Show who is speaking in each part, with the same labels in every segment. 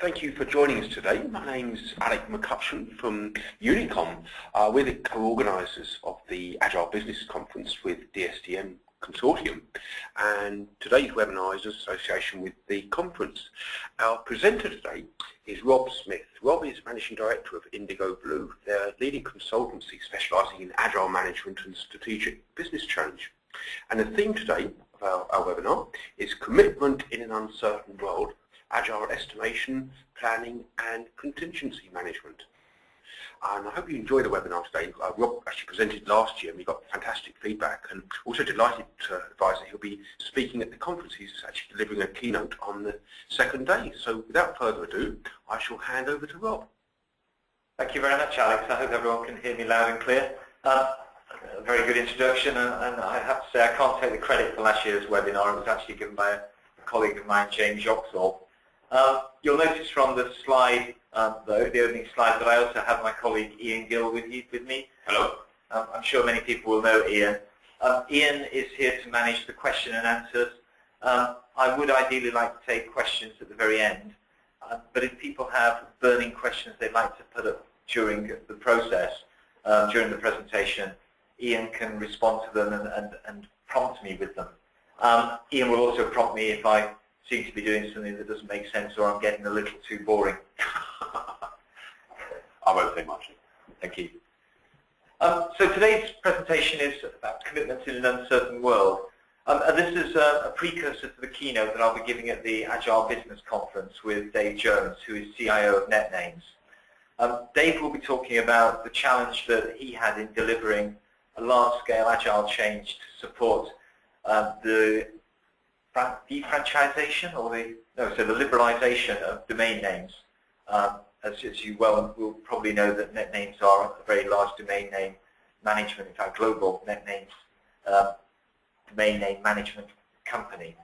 Speaker 1: Thank you for joining us today. My name's Alec McCutcheon from Unicom. We're the co-organisers of the Agile Business Conference with DSDM Consortium, and today's webinar is in association with the conference. Our presenter today is Rob Smith. Rob is Managing Director of IndigoBlue. They're a leading consultancy specialising in agile management and strategic business change. And the theme today of our webinar is Commitment in an Uncertain World, Agile Estimation, Planning and Contingency Management. And I hope you enjoy the webinar today. Rob actually presented last year and we got fantastic feedback, and also delighted to advise that he'll be speaking at the conference. He's actually delivering a keynote on the second day. So without further ado, I shall hand over to Rob.
Speaker 2: Thank you very much, Alex. I hope everyone can hear me loud and clear. A very good introduction, and I have to say I can't take the credit for last year's webinar. It was actually given by a colleague of mine, James Yoxall. You'll notice from the slide, the opening slide, that I also have my colleague Ian Gill with me. Hello. I'm sure many people will know Ian. Ian is here to manage the question and answers. I would ideally like to take questions at the very end, but if people have burning questions they'd like to put up during the process, during the presentation, Ian can respond to them and prompt me with them. Ian will also prompt me if I seem to be doing something that doesn't make sense or I'm getting a little too boring.
Speaker 1: I won't say much.
Speaker 2: Thank you. So today's presentation is about commitments in an uncertain world. And this is a precursor to the keynote that I'll be giving at the Agile Business Conference with Dave Jones, who is CIO of NetNames. Dave will be talking about the challenge that he had in delivering a large-scale agile change to support the defranchisation, or the liberalisation of domain names. As you well will probably know, that NetNames are a very large domain name management, in fact global NetNames domain name management company.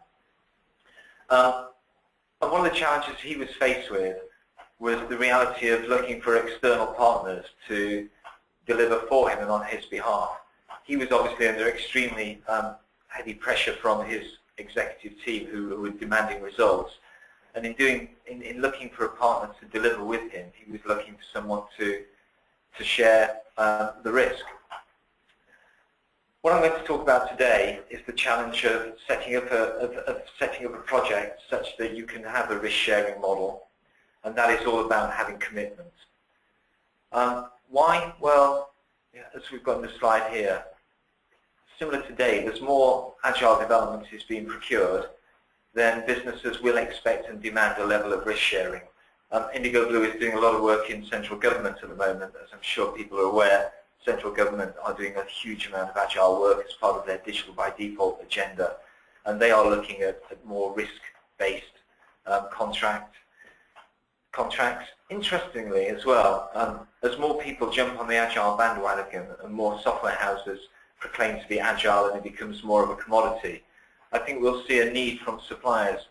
Speaker 2: And one of the challenges he was faced with was the reality of looking for external partners to deliver for him and on his behalf. He was obviously under extremely heavy pressure from his executive team who were demanding results, and in looking for a partner to deliver with him, he was looking for someone to share the risk. What I'm going to talk about today is the challenge of setting up a project such that you can have a risk-sharing model, and that is all about having commitments. Why? Well, as we've got in the slide here, similar to today, as more agile development is being procured, then businesses will expect and demand a level of risk sharing. IndigoBlue is doing a lot of work in central government at the moment. As I'm sure people are aware, central government are doing a huge amount of agile work as part of their digital by default agenda, and they are looking at more risk-based contracts. Interestingly as well, as more people jump on the agile bandwagon and more software houses proclaim to be agile and it becomes more of a commodity, I think we'll see a need from suppliers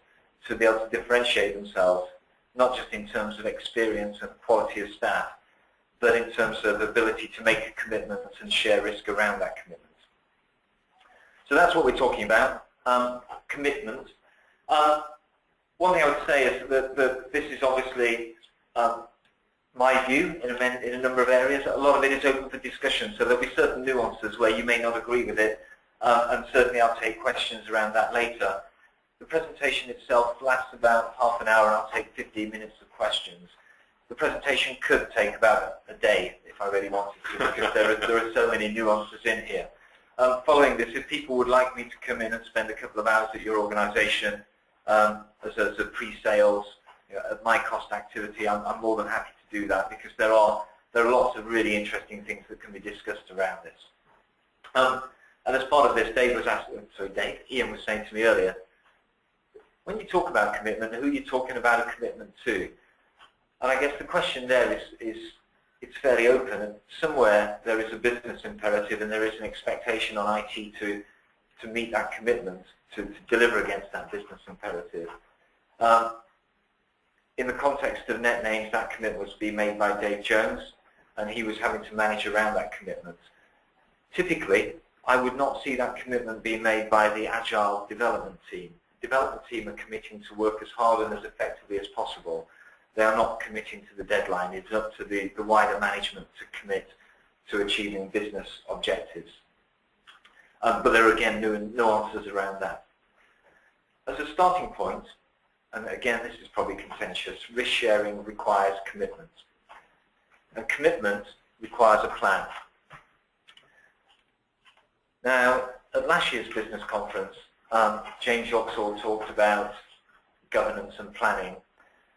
Speaker 2: to be able to differentiate themselves, not just in terms of experience and quality of staff, but in terms of ability to make a commitment and share risk around that commitment. So that's what we're talking about, commitment. One thing I would say is that this is obviously my view in a number of areas. A lot of it is open for discussion, so there'll be certain nuances where you may not agree with it, and certainly I'll take questions around that later. The presentation itself lasts about half an hour and I'll take 15 minutes of questions. The presentation could take about a day if I really wanted to, because there are so many nuances in here. Following this, if people would like me to come in and spend a couple of hours at your organisation as a pre-sales, at my cost activity, I'm more than happy to do that, because there are lots of really interesting things that can be discussed around this. And as part of this, Ian was saying to me earlier, when you talk about commitment, who are you talking about a commitment to? And I guess the question there is it's fairly open, and somewhere there is a business imperative and there is an expectation on IT to meet that commitment, to deliver against that business imperative. In the context of NetNames, that commitment was being made by Dave Jones, and he was having to manage around that commitment. Typically, I would not see that commitment being made by the Agile development team. The development team are committing to work as hard and as effectively as possible, they are not committing to the deadline. It's up to the wider management to commit to achieving business objectives. But there are, again, nuances around that. As a starting point, and again, this is probably contentious, risk sharing requires commitment. And commitment requires a plan. Now, at last year's business conference, James Yoxall talked about governance and planning.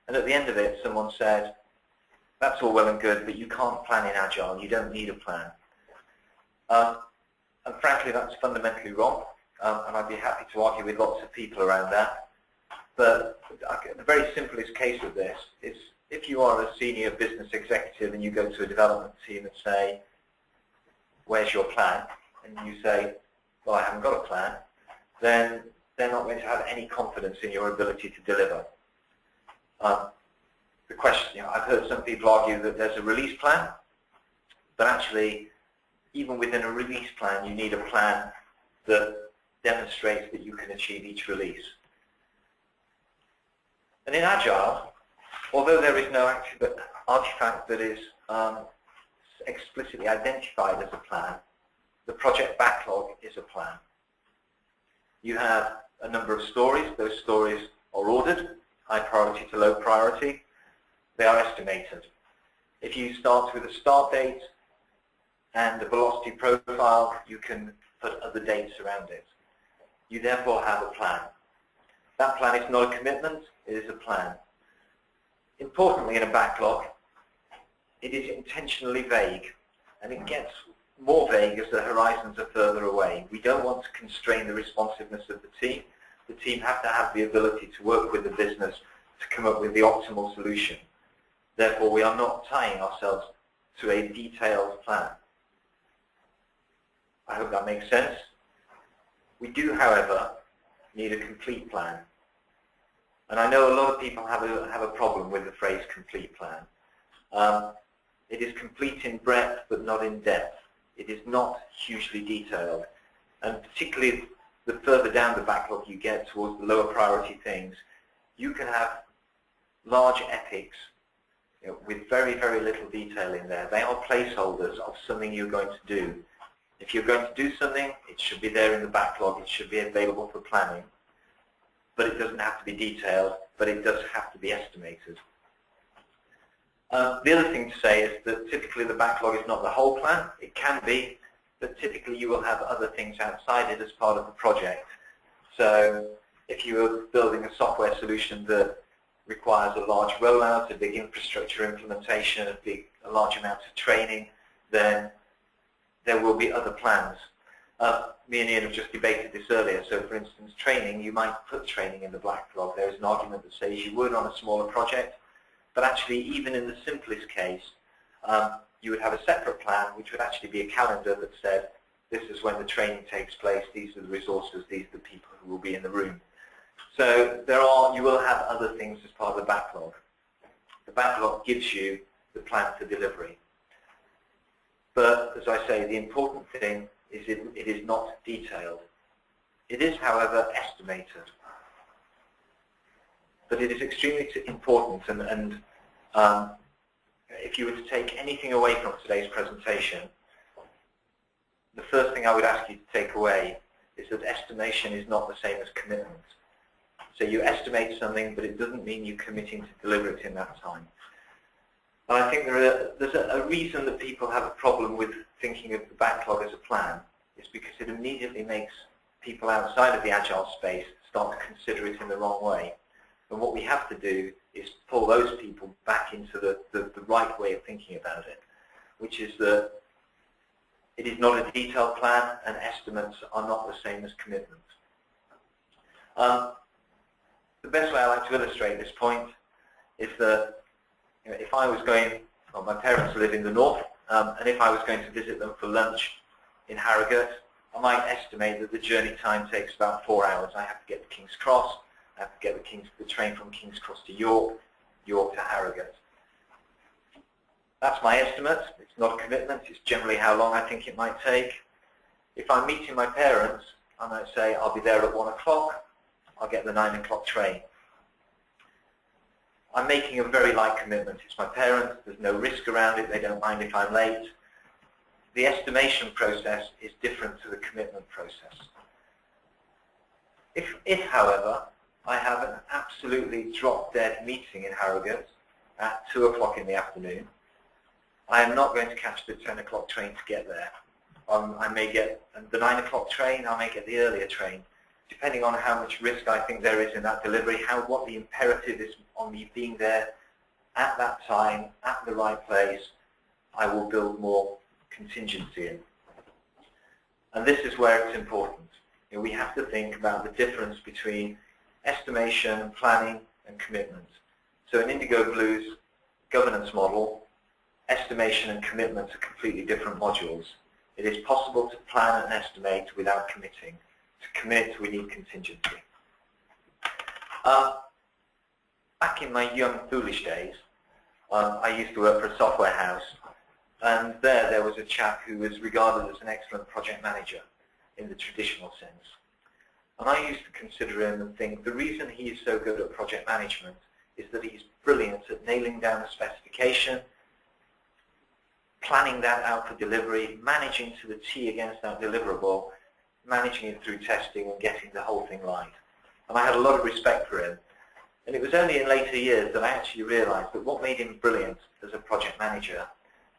Speaker 2: And at the end of it, someone said, that's all well and good, but you can't plan in Agile. You don't need a plan. And frankly, that's fundamentally wrong. And I'd be happy to argue with lots of people around that. But the very simplest case of this is if you are a senior business executive and you go to a development team and say, where's your plan? And you say, well, I haven't got a plan, then they're not going to have any confidence in your ability to deliver. The question, I've heard some people argue that there's a release plan, but actually, even within a release plan, you need a plan that demonstrates that you can achieve each release. And in Agile, although there is no artifact that is explicitly identified as a plan, the project backlog is a plan. You have a number of stories. Those stories are ordered, high priority to low priority. They are estimated. If you start with a start date and a velocity profile, you can put other dates around it. You therefore have a plan. That plan is not a commitment, it is a plan. Importantly, in a backlog, it is intentionally vague, and it gets more vague as the horizons are further away. We don't want to constrain the responsiveness of the team. The team have to have the ability to work with the business to come up with the optimal solution. Therefore, we are not tying ourselves to a detailed plan. I hope that makes sense. We do, however, need a complete plan. And I know a lot of people have a problem with the phrase complete plan. It is complete in breadth, but not in depth. It is not hugely detailed. And particularly the further down the backlog you get towards the lower priority things, you can have large epics with very, very little detail in there. They are placeholders of something you're going to do. If you're going to do something, it should be there in the backlog. It should be available for planning. But it doesn't have to be detailed, but it does have to be estimated. The other thing to say is that typically the backlog is not the whole plan. It can be, but typically you will have other things outside it as part of the project. So if you are building a software solution that requires a large rollout, a big infrastructure implementation, a large amount of training, then there will be other plans. Me and Ian have just debated this earlier. So for instance, training, you might put training in the backlog. There is an argument that says you would on a smaller project. But actually, even in the simplest case, you would have a separate plan, which would actually be a calendar that said, this is when the training takes place, these are the resources, these are the people who will be in the room. So you will have other things as part of the backlog. The backlog gives you the plan for delivery. But as I say, the important thing is it is not detailed. It is, however, estimated. But it is extremely important, and if you were to take anything away from today's presentation, the first thing I would ask you to take away is that estimation is not the same as commitment. So you estimate something, but it doesn't mean you're committing to deliver it in that time. And I think there's a reason that people have a problem with thinking of the backlog as a plan. It's because it immediately makes people outside of the Agile space start to consider it in the wrong way. And what we have to do is pull those people back into the right way of thinking about it, which is that it is not a detailed plan and estimates are not the same as commitment. The best way I like to illustrate this point is that if I was going, well, my parents live in the north, and if I was going to visit them for lunch in Harrogate, I might estimate that the journey time takes about 4 hours. I have to get to King's Cross, I have to get the train from King's Cross to York, York to Harrogate. That's my estimate. It's not a commitment. It's generally how long I think it might take. If I'm meeting my parents, I might say I'll be there at 1 o'clock. I'll get the 9 o'clock train. I'm making a very light commitment. It's my parents, there's no risk around it, they don't mind if I'm late. The estimation process is different to the commitment process. If however, I have an absolutely drop-dead meeting in Harrogate at 2 o'clock in the afternoon, I am not going to catch the 10 o'clock train to get there. I may get the 9 o'clock train, I may get the earlier train, depending on how much risk I think there is in that delivery, what the imperative is on me being there at that time, at the right place. I will build more contingency in. And this is where it's important. You know, we have to think about the difference between estimation, planning, and commitment. So in IndigoBlue's governance model, estimation and commitment are completely different modules. It is possible to plan and estimate without committing. To commit, we need contingency. Back in my young, foolish days, I used to work for a software house, and there was a chap who was regarded as an excellent project manager in the traditional sense. And I used to consider him and think the reason he is so good at project management is that he's brilliant at nailing down a specification, planning that out for delivery, managing to the T against that deliverable, managing it through testing and getting the whole thing right. And I had a lot of respect for him. And it was only in later years that I actually realized that what made him brilliant as a project manager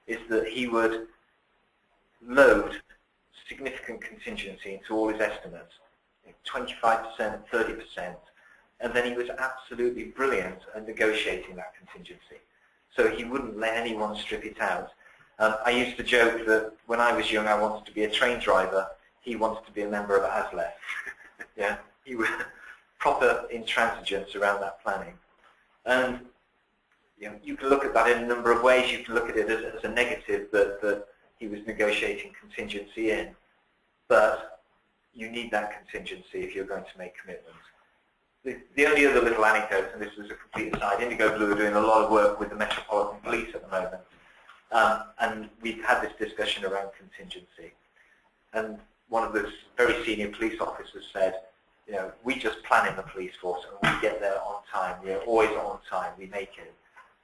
Speaker 2: is that he would load significant contingency into all his estimates, 25%, 30%, and then he was absolutely brilliant at negotiating that contingency. So he wouldn't let anyone strip it out. I used to joke that when I was young I wanted to be a train driver, he wanted to be a member of ASLEF. Yeah, he was proper intransigence around that planning. And you know, you can look at that in a number of ways. You can look at it as a negative that he was negotiating contingency in. But you need that contingency if you're going to make commitments. The only other little anecdote, and this is a complete aside, IndigoBlue are doing a lot of work with the Metropolitan Police at the moment. And we've had this discussion around contingency. And one of the very senior police officers said, you know, we just plan in the police force and we get there on time. We're always on time. We make it.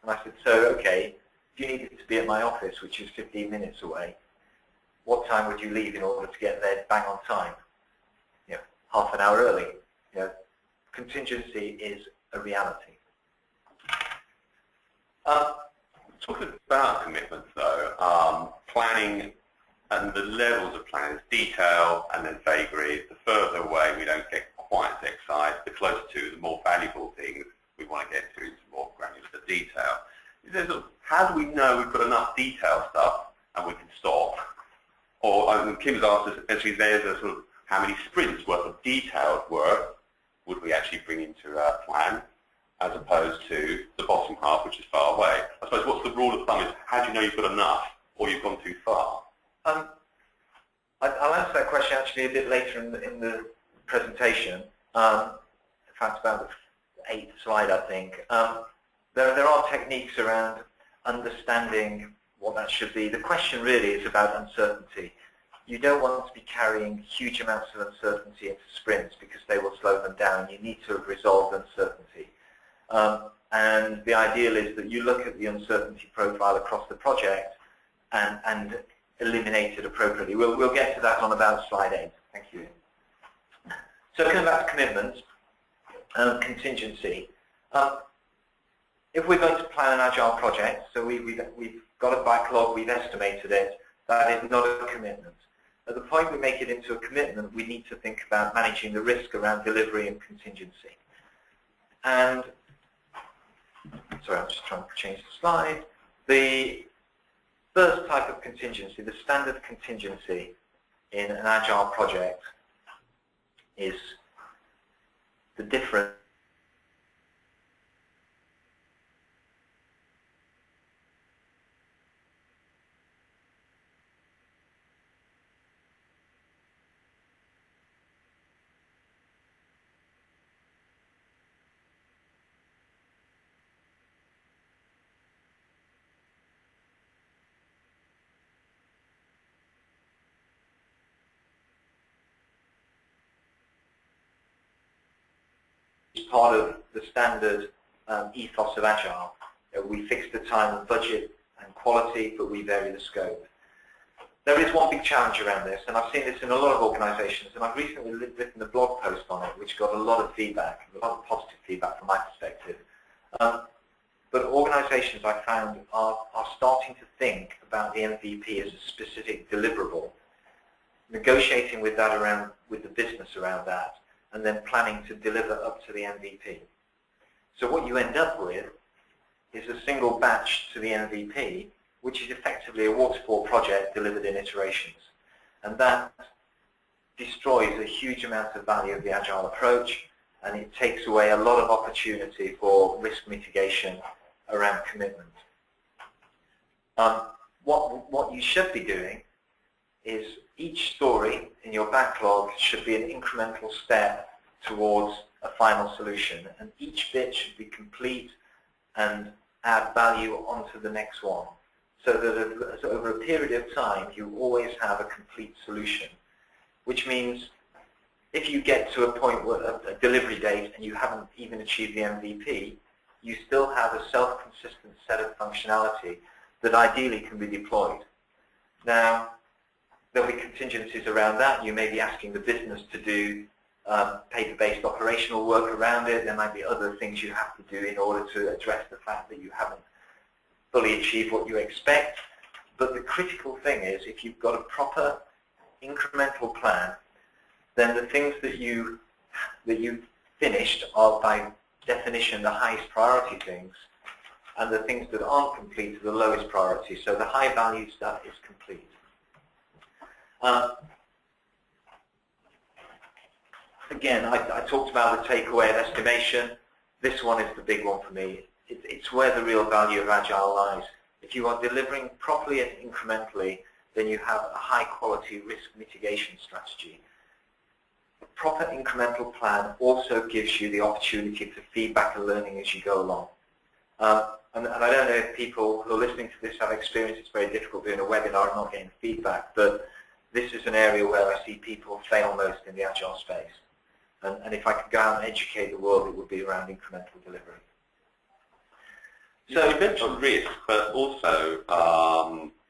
Speaker 2: And I said, so, okay, if you needed to be at my office, which is 15 minutes away, what time would you leave in order to get there bang on time? You know, half an hour early. You know, contingency is a reality.
Speaker 1: Talking about commitments though, planning and the levels of planning, detail and then vagary. The further away we don't get quite as excited, the closer to the more valuable things we want to get to is more granular detail. How do we know we've got enough detail stuff and we can stop? Or Kim's asked us, essentially, there's a sort of how many sprints worth of detailed work would we actually bring into our plan, as opposed to the bottom half, which is far away. I suppose what's the rule of thumb is, how do you know you've got enough or you've gone too far?
Speaker 2: I'll answer that question actually a bit later in the presentation. In fact, about the 8th slide, I think. There are techniques around understanding what that should be. The question really is about uncertainty. You don't want to be carrying huge amounts of uncertainty into sprints because they will slow them down. You need to have resolved uncertainty. And the ideal is that you look at the uncertainty profile across the project and eliminate it appropriately. We'll get to that on about slide 8. Thank you. So coming back to commitments and contingency. If we're going to plan an agile project, so we've got a backlog, we've estimated it, that is not a commitment. At the point we make it into a commitment, we need to think about managing the risk around delivery and contingency. And, sorry, I'm just trying to change the slide. The first type of contingency, the standard contingency in an agile project, is the difference part of the standard ethos of Agile. We fix the time and budget and quality, but we vary the scope. There is one big challenge around this, and I've seen this in a lot of organisations, and I've recently written a blog post on it, which got a lot of feedback, a lot of positive feedback from my perspective. But organisations I found are starting to think about the MVP as a specific deliverable, negotiating with that with the business around that, and then planning to deliver up to the MVP. So what you end up with is a single batch to the MVP, which is effectively a waterfall project delivered in iterations. And that destroys a huge amount of value of the Agile approach, and it takes away a lot of opportunity for risk mitigation around commitment. What you should be doing is each story in your backlog should be an incremental step towards a final solution, and each bit should be complete and add value onto the next one, so that over a period of time you always have a complete solution, which means if you get to a point where a delivery date and you haven't even achieved the MVP, you still have a self-consistent set of functionality that ideally can be deployed. Now, there'll be contingencies around that. You may be asking the business to do paper-based operational work around it. There might be other things you have to do in order to address the fact that you haven't fully achieved what you expect. But the critical thing is, if you've got a proper incremental plan, then the things that you've finished are by definition the highest priority things, and the things that aren't complete are the lowest priority. So the high value stuff is complete. Again, I talked about the takeaway of estimation. This one is the big one for me. It's where the real value of Agile lies. If you are delivering properly and incrementally, then you have a high quality risk mitigation strategy. A proper incremental plan also gives you the opportunity for feedback and learning as you go along. And I don't know if people who are listening to this have experience. It's very difficult doing a webinar and not getting feedback, but this is an area where I see people fail most in the Agile space. And if I could go out and educate the world, it would be around incremental delivery.
Speaker 3: So you mentioned risk, but also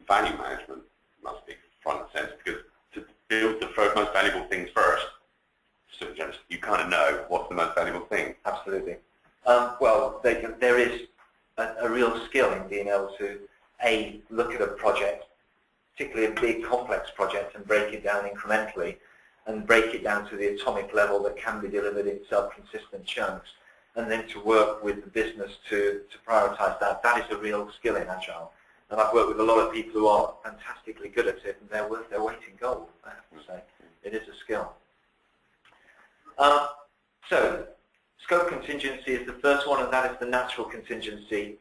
Speaker 3: value management must be front and centre, because to build the most valuable things first, so you kind of know what's the most valuable thing.
Speaker 2: Absolutely. Well, there is a real skill in being able to, look at a project, particularly a big complex project, and break it down incrementally, and break it down to the atomic level that can be delivered in self-consistent chunks, and then to work with the business to prioritize that. That is a real skill in Agile. And I've worked with a lot of people who are fantastically good at it, and they're worth their weight in gold, I have to say. It is a skill. So, scope contingency is the first one, and that is the natural contingency.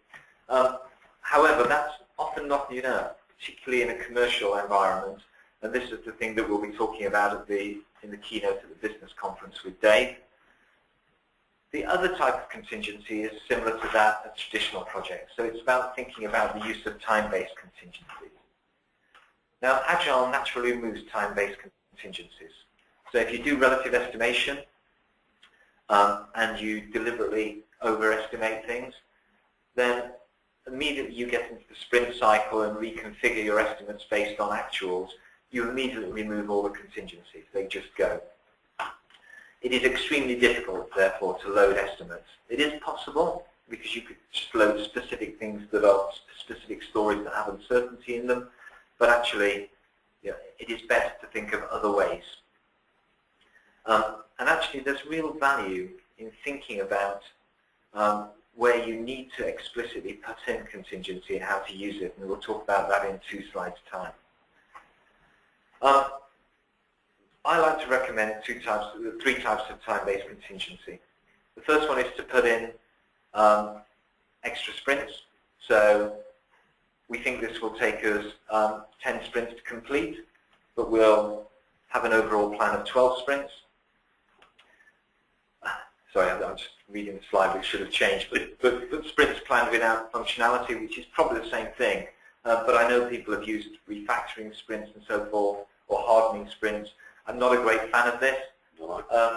Speaker 2: However, that's often not enough, particularly in a commercial environment. And this is the thing that we'll be talking about in the keynote at the business conference with Dave. The other type of contingency is similar to that of traditional projects. So it's about thinking about the use of time-based contingencies. Now, Agile naturally removes time-based contingencies. So if you do relative estimation and you deliberately overestimate things, then immediately you get into the sprint cycle and reconfigure your estimates based on actuals. You immediately remove all the contingencies. They just go. It is extremely difficult, therefore, to load estimates. It is possible, because you could just load specific things that are specific stories that have uncertainty in them, but actually, it is better to think of other ways. And actually, there's real value in thinking about where you need to explicitly put in contingency and how to use it, and we'll talk about that in 2 slides' time. I like to recommend 3 types of time-based contingency. The first one is to put in extra sprints. So we think this will take us 10 sprints to complete, but we'll have an overall plan of 12 sprints. Sorry, I'm just reading the slide, which should have changed. But sprints planned without functionality, which is probably the same thing. But I know people have used refactoring sprints and so forth, or hardening sprints. I'm not a great fan of this,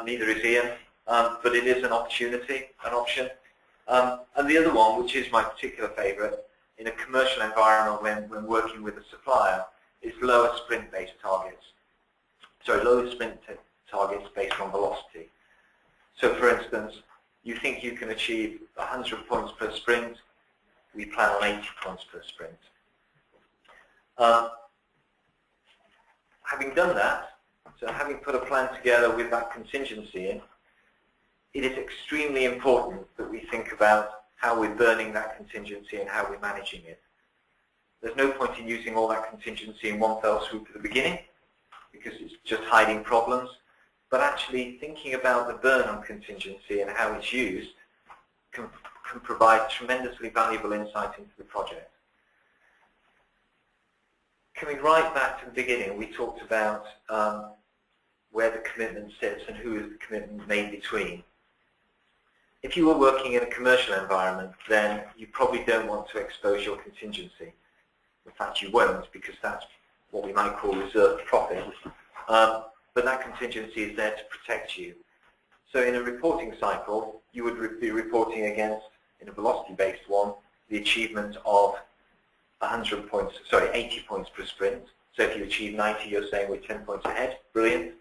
Speaker 2: neither is Ian, but it is an opportunity, an option. And the other one, which is my particular favourite, in a commercial environment when working with a supplier, is lower sprint-based targets. So lower sprint targets based on velocity. So for instance, you think you can achieve 100 points per sprint, we plan on 80 points per sprint. Having done that, so having put a plan together with that contingency in, it is extremely important that we think about how we're burning that contingency and how we're managing it. There's no point in using all that contingency in one fell swoop at the beginning, because it's just hiding problems, but actually thinking about the burn on contingency and how it's used can provide tremendously valuable insight into the project. Coming right back to the beginning, we talked about where the commitment sits and who is the commitment made between. If you were working in a commercial environment, then you probably don't want to expose your contingency. In fact, you won't, because that's what we might call reserved profit. But that contingency is there to protect you. So in a reporting cycle, you would be reporting against, in a velocity-based one, the achievement of 80 points per sprint. So if you achieve 90, you're saying we're 10 points ahead. Brilliant.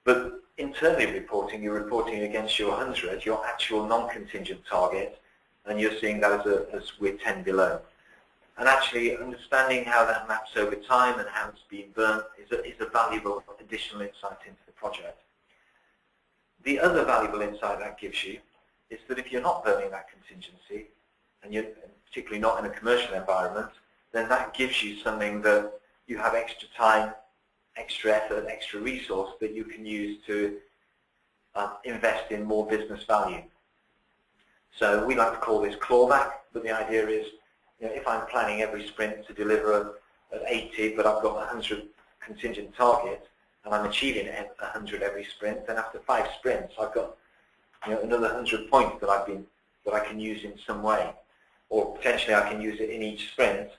Speaker 2: But internally reporting, you're reporting against your 100, your actual non-contingent target, and you're seeing that as we're 10 below. And actually understanding how that maps over time and how it's being burnt is a valuable additional insight into the project. The other valuable insight that gives you is that if you're not burning that contingency, and you're particularly not in a commercial environment, then that gives you something that you have extra time, extra effort, extra resource that you can use to invest in more business value. So we like to call this clawback, but the idea is, if I'm planning every sprint to deliver at 80, but I've got 100 contingent target, and I'm achieving 100 every sprint, then after 5 sprints, I've got another 100 points that I can use in some way, or potentially I can use it in each sprint.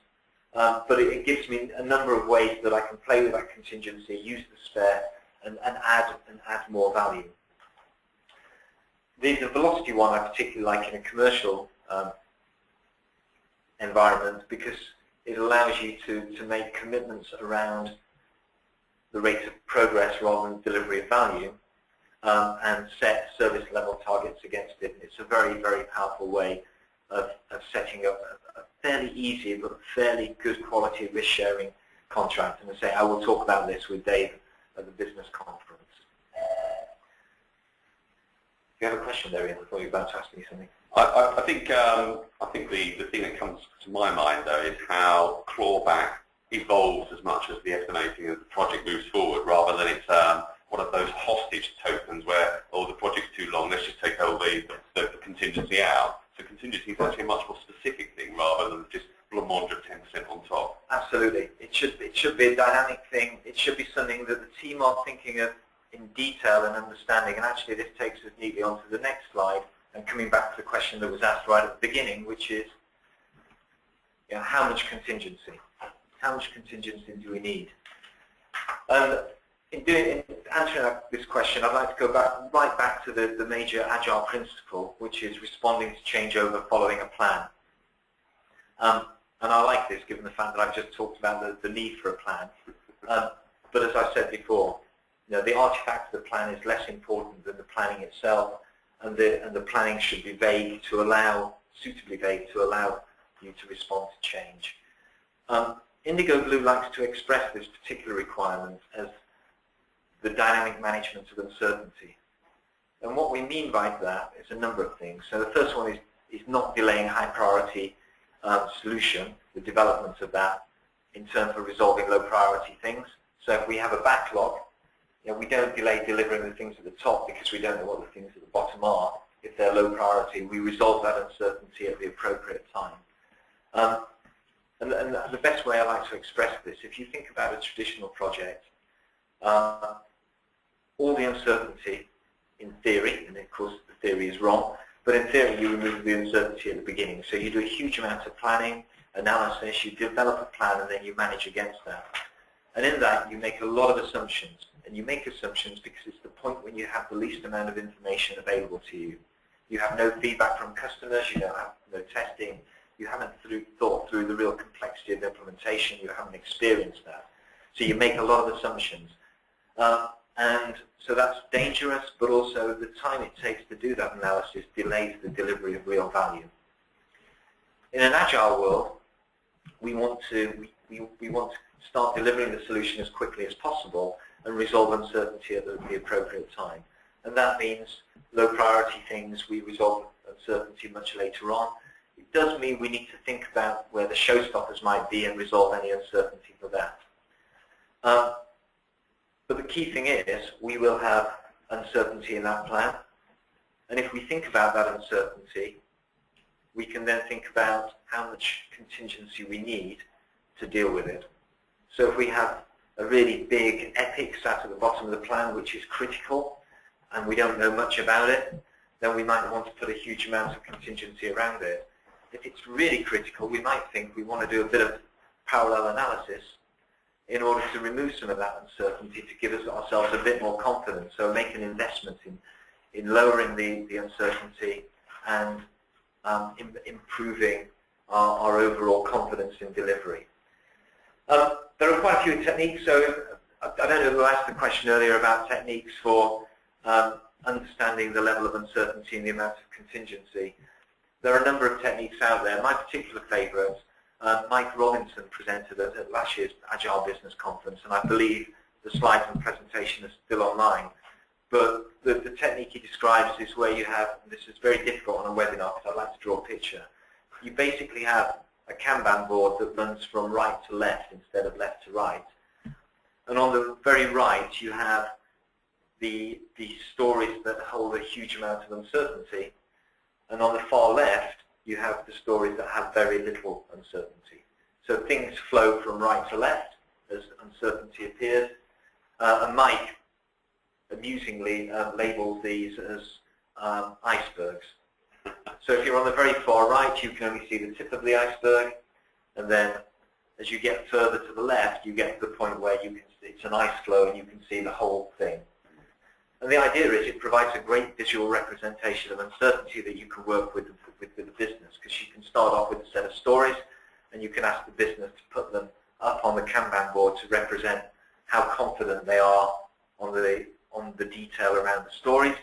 Speaker 2: But it gives me a number of ways that I can play with that contingency, use the spare, and add more value. The velocity one I particularly like in a commercial environment, because it allows you to make commitments around the rate of progress rather than delivery of value, and set service level targets against it. It's a very, very powerful way of setting up a fairly easy but fairly good quality risk sharing contract. And I say I will talk about this with Dave at the business conference. You have a question there, Ian? I thought you were about to ask me something.
Speaker 3: I think the thing that comes to my mind though is how clawback evolves as much as the estimating of the project moves forward, rather than it's one of those hostage tokens where, oh, the project's too long, let's just take all the contingency out. So contingency is actually a much more specific thing rather than just blancmange of 10% on top.
Speaker 2: Absolutely. It should be a dynamic thing. It should be something that the team are thinking of in detail and understanding. And actually this takes us neatly onto the next slide, and coming back to the question that was asked right at the beginning, which is, how much contingency? How much contingency do we need? And in answering this question, I'd like to go right back to the major Agile principle, which is responding to changeover following a plan. And I like this, given the fact that I've just talked about the need for a plan. But as I said before, the artifact of the plan is less important than the planning itself, and the planning should be suitably vague to allow you to respond to change. IndigoBlue likes to express this particular requirement as the dynamic management of uncertainty. And what we mean by that is a number of things. So the first one is not delaying high priority solution, the development of that, in terms of resolving low priority things. So if we have a backlog, we don't delay delivering the things at the top because we don't know what the things at the bottom are. If they're low priority, we resolve that uncertainty at the appropriate time. And the best way I like to express this, if you think about a traditional project, all the uncertainty, in theory, and of course the theory is wrong, but in theory you remove the uncertainty at the beginning. So you do a huge amount of planning, analysis, you develop a plan, and then you manage against that. And in that you make a lot of assumptions. And you make assumptions because it's the point when you have the least amount of information available to you. you have no feedback from customers, you don't have no testing, you haven't thought through the real complexity of implementation, you haven't experienced that. So you make a lot of assumptions. And so that's dangerous, but also the time it takes to do that analysis delays the delivery of real value. In an agile world, we want to start delivering the solution as quickly as possible and resolve uncertainty at the appropriate time. And that means low priority things, we resolve uncertainty much later on. It does mean we need to think about where the showstoppers might be and resolve any uncertainty for that. But the key thing is we will have uncertainty in that plan. And if we think about that uncertainty, we can then think about how much contingency we need to deal with it. So if we have a really big epic sat at the bottom of the plan which is critical and we don't know much about it, then we might want to put a huge amount of contingency around it. If it's really critical, we might think we want to do a bit of parallel analysis in order to remove some of that uncertainty to give ourselves a bit more confidence. So make an investment in lowering the uncertainty and improving our overall confidence in delivery. There are quite a few techniques. So I don't know who asked the question earlier about techniques for understanding the level of uncertainty and the amount of contingency. There are a number of techniques out there. My particular favourite, Mike Robinson presented at last year's Agile Business Conference, and I believe the slides and presentation are still online. But the technique he describes is where you have, this is very difficult on a webinar because I'd like to draw a picture. You basically have a Kanban board that runs from right to left instead of left to right. And on the very right you have the stories that hold a huge amount of uncertainty. And on the far left you have the stories that have very little uncertainty. So things flow from right to left as uncertainty appears. And Mike amusingly labels these as icebergs. So if you're on the very far right, you can only see the tip of the iceberg, and then as you get further to the left, you get to the point where it's an ice floe and you can see the whole thing. And the idea is it provides a great visual representation of uncertainty that you can work with the business, because you can start off with a set of stories and you can ask the business to put them up on the Kanban board to represent how confident they are on the detail around the stories.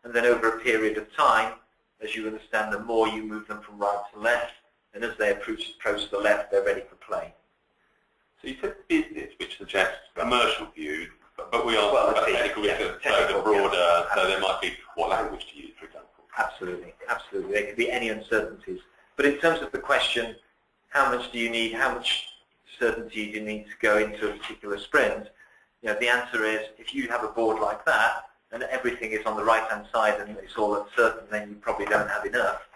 Speaker 2: And then over a period of time, as you understand them more, you move them from right to left, and as they approach the left, they're ready for play.
Speaker 3: So you said business, which suggests commercial view, but we are technical, so broader, so there might be what language to use, for example.
Speaker 2: Absolutely, absolutely. There could be any uncertainties. But in terms of the question, how much do you need, how much certainty do you need to go into a particular sprint, the answer is, if you have a board like that, and everything is on the right-hand side and it's all uncertain, then you probably don't have enough.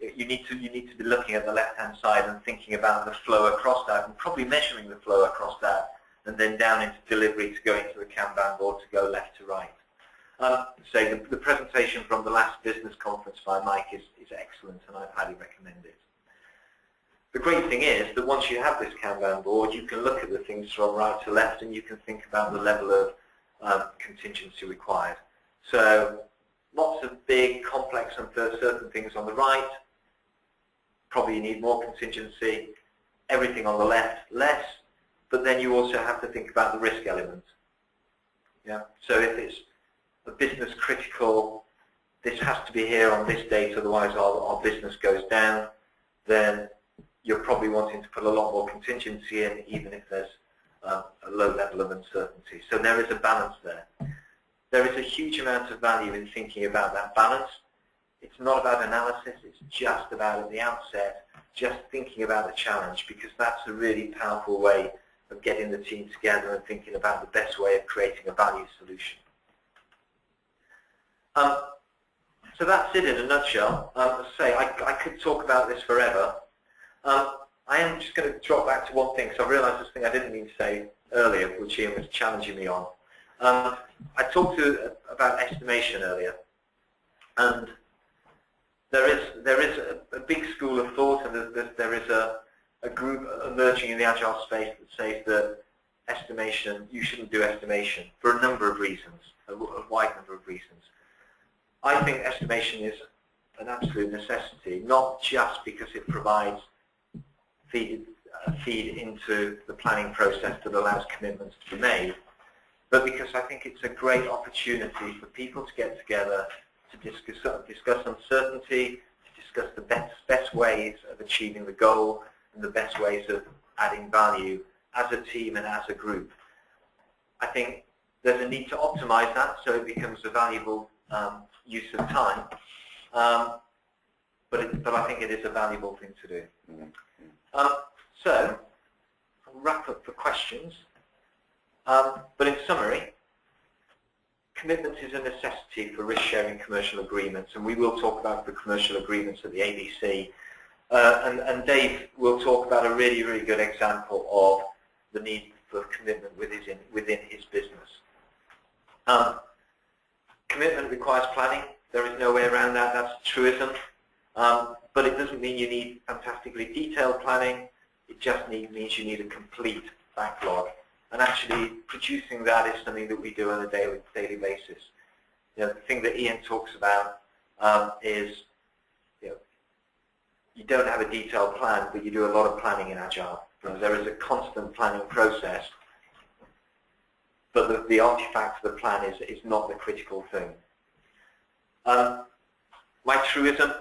Speaker 2: You need to be looking at the left-hand side and thinking about the flow across that, and probably measuring the flow across that, and then down into delivery to go into the Kanban board to go left to right. So the presentation from the last business conference by Mike is excellent, and I highly recommend it. The great thing is that once you have this Kanban board, you can look at the things from right to left, and you can think about the level of contingency required. So lots of big, complex, uncertain things on the right. Probably you need more contingency. Everything on the left, less. But then you also have to think about the risk element. Yeah. So if it's a business critical, this has to be here on this date, otherwise our business goes down, then you're probably wanting to put a lot more contingency in, even if there's a low level of uncertainty. So there is a balance there. There is a huge amount of value in thinking about that balance. It's not about analysis, it's just about, at the outset, just thinking about the challenge, because that's a really powerful way of getting the team together and thinking about the best way of creating a value solution. So that's it in a nutshell. As I say, I could talk about this forever. I am just going to drop back to one thing, so I realised this thing I didn't mean to say earlier, which Ian was challenging me on. I talked about estimation earlier, and there is a big school of thought, and there is a group emerging in the Agile space that says that estimation, you shouldn't do estimation for a number of reasons, a wide number of reasons. I think estimation is an absolute necessity, not just because it provides feed into the planning process that allows commitments to be made, but because I think it's a great opportunity for people to get together to discuss uncertainty, to discuss the best ways of achieving the goal and the best ways of adding value as a team and as a group. I think there's a need to optimize that so it becomes a valuable use of time, but I think it is a valuable thing to do. So, I'll wrap up for questions. But in summary, commitment is a necessity for risk-sharing commercial agreements, and we will talk about the commercial agreements at the ABC. And Dave will talk about a really, really good example of the need for commitment within his business. Commitment requires planning. There is no way around that. That's a truism. But it doesn't mean you need fantastically detailed planning. It just means you need a complete backlog. And actually, producing that is something that we do on a daily basis. You know, the thing that Ian talks about is, you don't have a detailed plan, but you do a lot of planning in Agile. You know, there is a constant planning process, but the artifact of the plan is not the critical thing. My truism,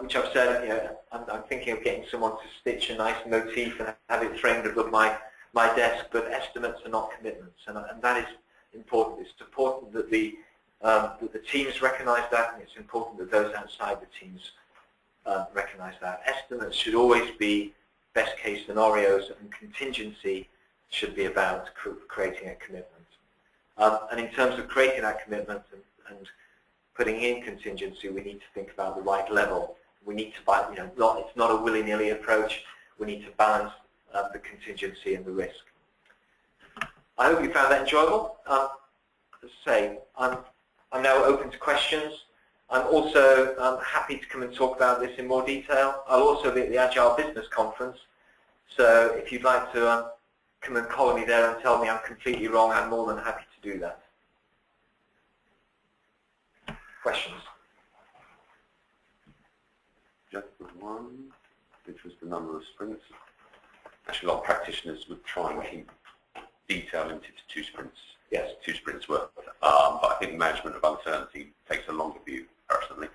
Speaker 2: which I've said, I'm thinking of getting someone to stitch a nice motif and have it framed above my desk, but estimates are not commitments, and that is important. It's important that the teams recognise that, and it's important that those outside the teams recognise that. Estimates should always be best case scenarios, and contingency should be about creating a commitment. And in terms of creating that commitment and putting in contingency, we need to think about the right level. We need to, it's not a willy-nilly approach. We need to balance the contingency and the risk. I hope you found that enjoyable. As I say, I'm now open to questions. I'm also happy to come and talk about this in more detail. I'll also be at the Agile Business Conference, so if you'd like to come and call me there and tell me I'm completely wrong, I'm more than happy to do that. Questions?
Speaker 3: Just the one, which was the number of sprints. Actually, a lot of practitioners would try and keep detail limited to 2 sprints.
Speaker 2: Yes,
Speaker 3: 2 sprints worth. But I think management of uncertainty takes a longer view, personally.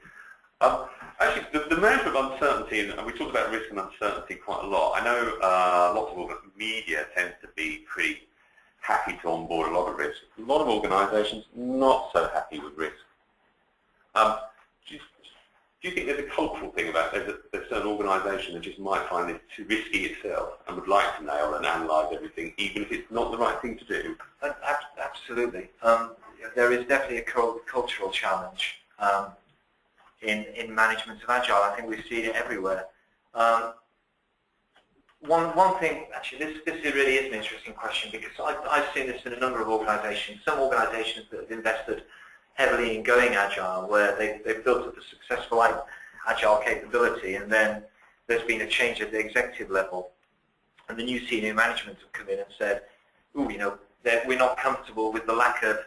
Speaker 3: Actually, the management of uncertainty, and we talked about risk and uncertainty quite a lot. I know lots of media tends to be pretty happy to onboard a lot of risk. A lot of organisations not so happy with risk. Do you think there's a cultural thing about there's certain organisations that just might find it too risky itself and would like to nail and analyse everything, even if it's not the right thing to do?
Speaker 2: Absolutely. There is definitely a cultural challenge in management of Agile. I think we see it everywhere. One thing, actually, this really is an interesting question, because I've seen this in a number of organisations. Some organisations that have invested heavily in going Agile, where they've built up a successful Agile capability, and then there's been a change at the executive level, and the new senior management have come in and said, "Ooh, we're not comfortable with the lack of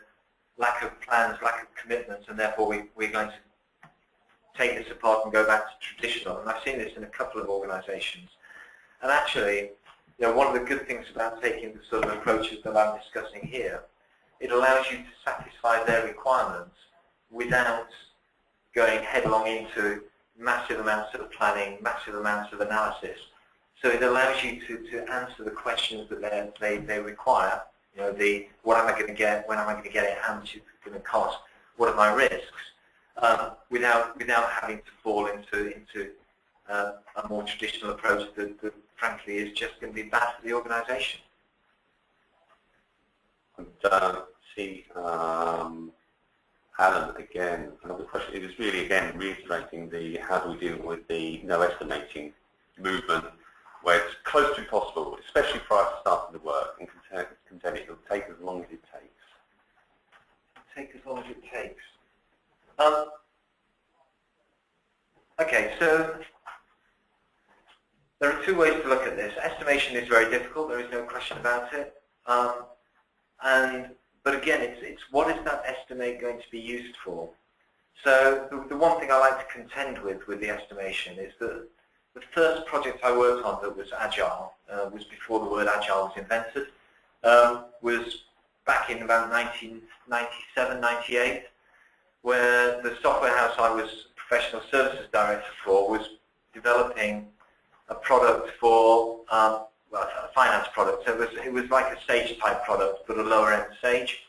Speaker 2: plans, lack of commitments, and therefore we're going to take this apart and go back to traditional." And I've seen this in a couple of organisations. And actually, one of the good things about taking the sort of approaches that I'm discussing here, it allows you to satisfy their requirements without going headlong into massive amounts of planning, massive amounts of analysis. So it allows you to answer the questions that they require. What am I going to get? When am I going to get it? How much is it going to cost? What are my risks? Without having to fall into a more traditional approach that frankly is just going to be bad for the organisation.
Speaker 3: And see, Alan, again, another question. It was really, again, reiterating the how do we deal with the no estimating movement, where it's close to impossible, especially prior to starting the work, and contend it will take as long as it takes.
Speaker 2: Take as long as it takes. Okay, so there are 2 ways to look at this. Estimation is very difficult, there is no question about it. But again, it's what is that estimate going to be used for? So the one thing I like to contend with the estimation is that the first project I worked on that was Agile, was before the word Agile was invented, was back in about 1997, 98, where the software house I was professional services director for was developing a product for, well, a finance product. So it was like a Sage type product, but a lower end Sage.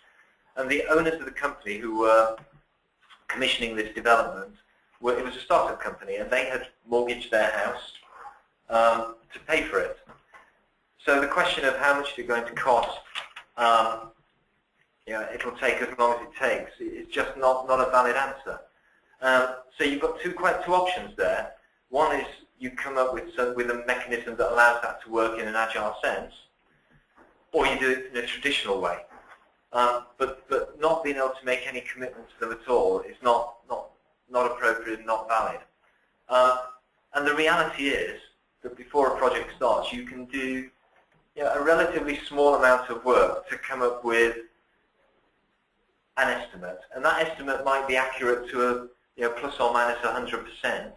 Speaker 2: And the owners of the company who were commissioning this development, it was a startup company, and they had mortgaged their house to pay for it. So the question of how much it's going to cost, it'll take as long as it takes, is just not a valid answer. So you've got two options there. One is you come up with a mechanism that allows that to work in an agile sense, or you do it in a traditional way. But not being able to make any commitment to them at all is not appropriate and not valid. And the reality is that before a project starts, you can do a relatively small amount of work to come up with an estimate, and that estimate might be accurate to plus or minus 100%.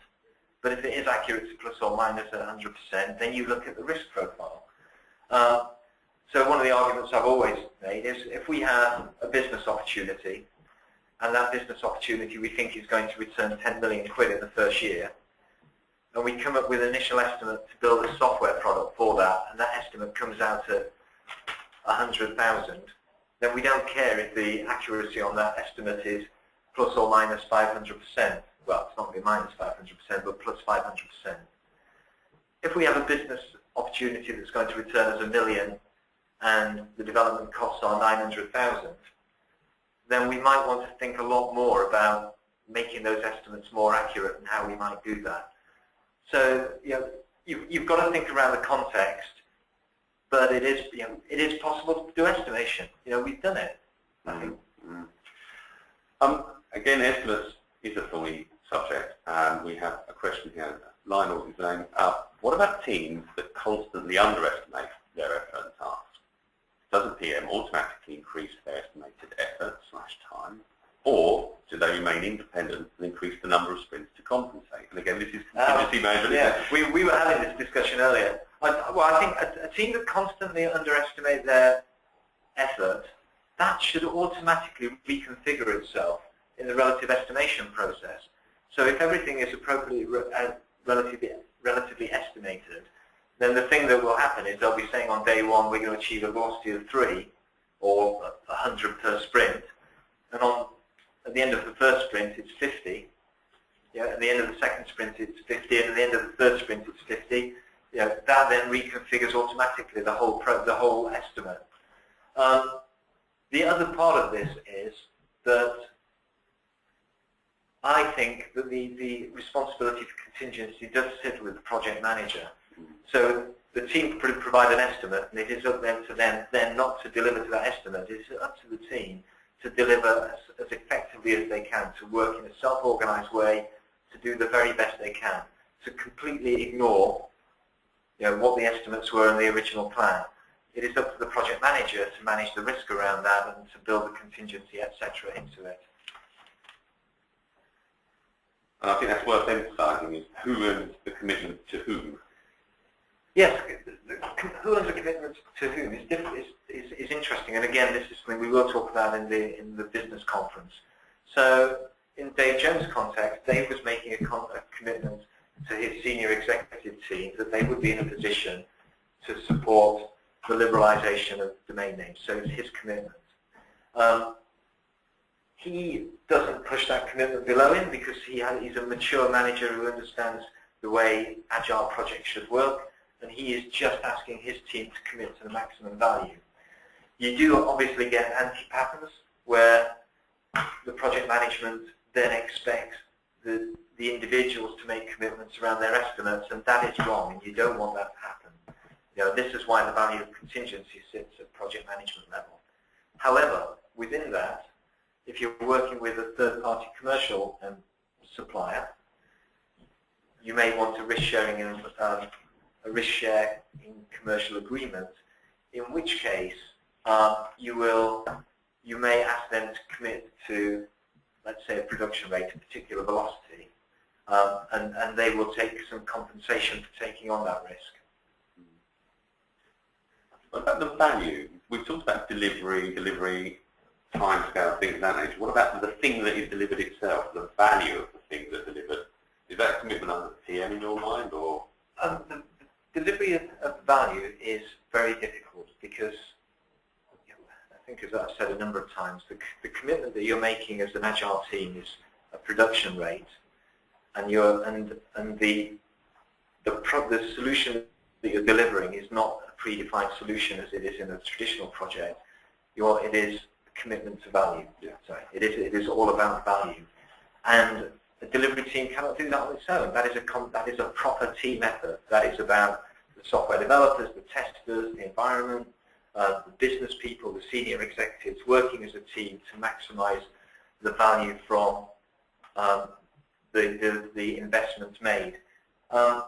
Speaker 2: But if it is accurate to plus or minus 100%, then you look at the risk profile. So one of the arguments I've always made is if we have a business opportunity, and that business opportunity we think is going to return 10 million quid in the first year, and we come up with an initial estimate to build a software product for that, and that estimate comes out at 100,000, then we don't care if the accuracy on that estimate is plus or minus 500%. Well, it's not going to be minus 500%, but plus 500%. If we have a business opportunity that's going to return us 1 million and the development costs are 900,000, then we might want to think a lot more about making those estimates more accurate and how we might do that. So you've got to think around the context, but it is possible to do estimation. We've done it, I think.
Speaker 3: Again, estimates is a thorny subject, and we have a question here. Lionel is saying, what about teams that constantly underestimate their effort and tasks? Does a PM automatically increase their estimated effort / time, or do they remain independent and increase the number of sprints to compensate? And again, this is contingency management.
Speaker 2: Yeah, we were having this discussion earlier. I think a team that constantly underestimate their effort, that should automatically reconfigure itself in the relative estimation process. So if everything is appropriately relatively estimated, then the thing that will happen is they'll be saying on day one we're going to achieve a velocity of 3 or 100 per sprint, and at the end of the first sprint it's 50. At the end of the second sprint it's 50, and at the end of the third sprint it's 50. That then reconfigures automatically the whole estimate. The other part of this is that I think that the responsibility for contingency does sit with the project manager. So the team provide an estimate, and it is up to them then not to deliver to that estimate. It is up to the team to deliver as effectively as they can, to work in a self-organized way, to do the very best they can, to completely ignore what the estimates were in the original plan. It is up to the project manager to manage the risk around that and to build the contingency, etc. into it.
Speaker 3: And I think that's worth emphasising, is who owns the commitment to whom?
Speaker 2: Yes, who owns the commitment to whom is interesting, and again, this is something we will talk about in the business conference. So, in Dave Jones' context, Dave was making a commitment to his senior executive team that they would be in a position to support the liberalisation of domain names. So it's his commitment. He doesn't push that commitment below him because he's a mature manager who understands the way agile projects should work, and he is just asking his team to commit to the maximum value. You do obviously get anti-patterns where the project management then expects the individuals to make commitments around their estimates, and that is wrong, and you don't want that to happen. This is why the value of contingency sits at project management level. However, within that, if you're working with a third-party commercial supplier, you may want a risk-sharing a risk share in commercial agreement, in which case you may ask them to commit to let's say, a production rate, a particular velocity, and they will take some compensation for taking on that risk.
Speaker 3: What about the value? We've talked about delivery, timescale, things of that nature. What about the thing that is delivered itself, the value of the thing that's delivered? Is that a commitment under the PM in your mind, or?
Speaker 2: The delivery of value is very difficult because, I think, as I've said a number of times, the commitment that you're making as an Agile team is a production rate, and the solution that you're delivering is not a predefined solution as it is in a traditional project. It is a commitment to value.
Speaker 3: Yeah.
Speaker 2: Sorry, it is all about value, and a delivery team cannot do that on its own. That is a proper team effort. That is about the software developers, the testers, the environment, the business people, the senior executives working as a team to maximize the value from the investments made. And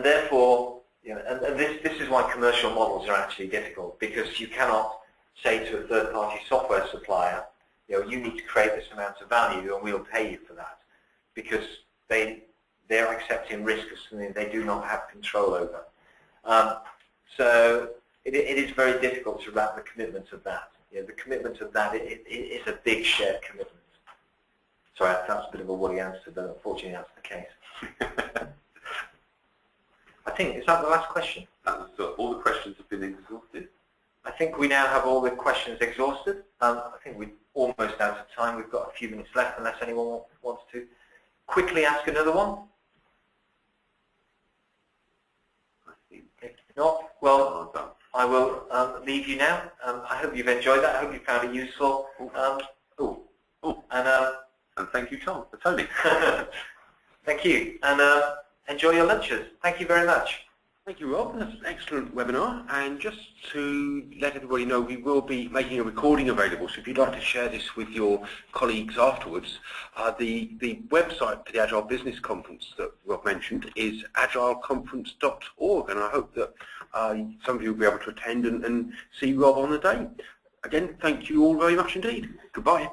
Speaker 2: therefore, and this is why commercial models are actually difficult, because you cannot say to a third-party software supplier, you need to create this amount of value and we'll pay you for that, because they're accepting risk as something they do not have control over. So it is very difficult to wrap the commitment of that. The commitment of that is a big shared commitment. Sorry, that's a bit of a woolly answer, but unfortunately that's the case. I think, is that the last question?
Speaker 3: So all the questions have been exhausted?
Speaker 2: I think we now have all the questions exhausted. I think we're almost out of time. We've got a few minutes left unless anyone wants to quickly ask another one. If not, well, I will leave you now. I hope you've enjoyed that. I hope you found it useful.
Speaker 3: And thank you, Tom, for Tony.
Speaker 2: Thank you. And enjoy your lunches. Thank you very much.
Speaker 1: Thank you, Rob. That's an excellent webinar. And just to let everybody know, we will be making a recording available. So if you'd like to share this with your colleagues afterwards, the website for the Agile Business Conference that Rob mentioned is agileconference.org. And I hope that some of you will be able to attend and see Rob on the day. Again, thank you all very much indeed. Goodbye.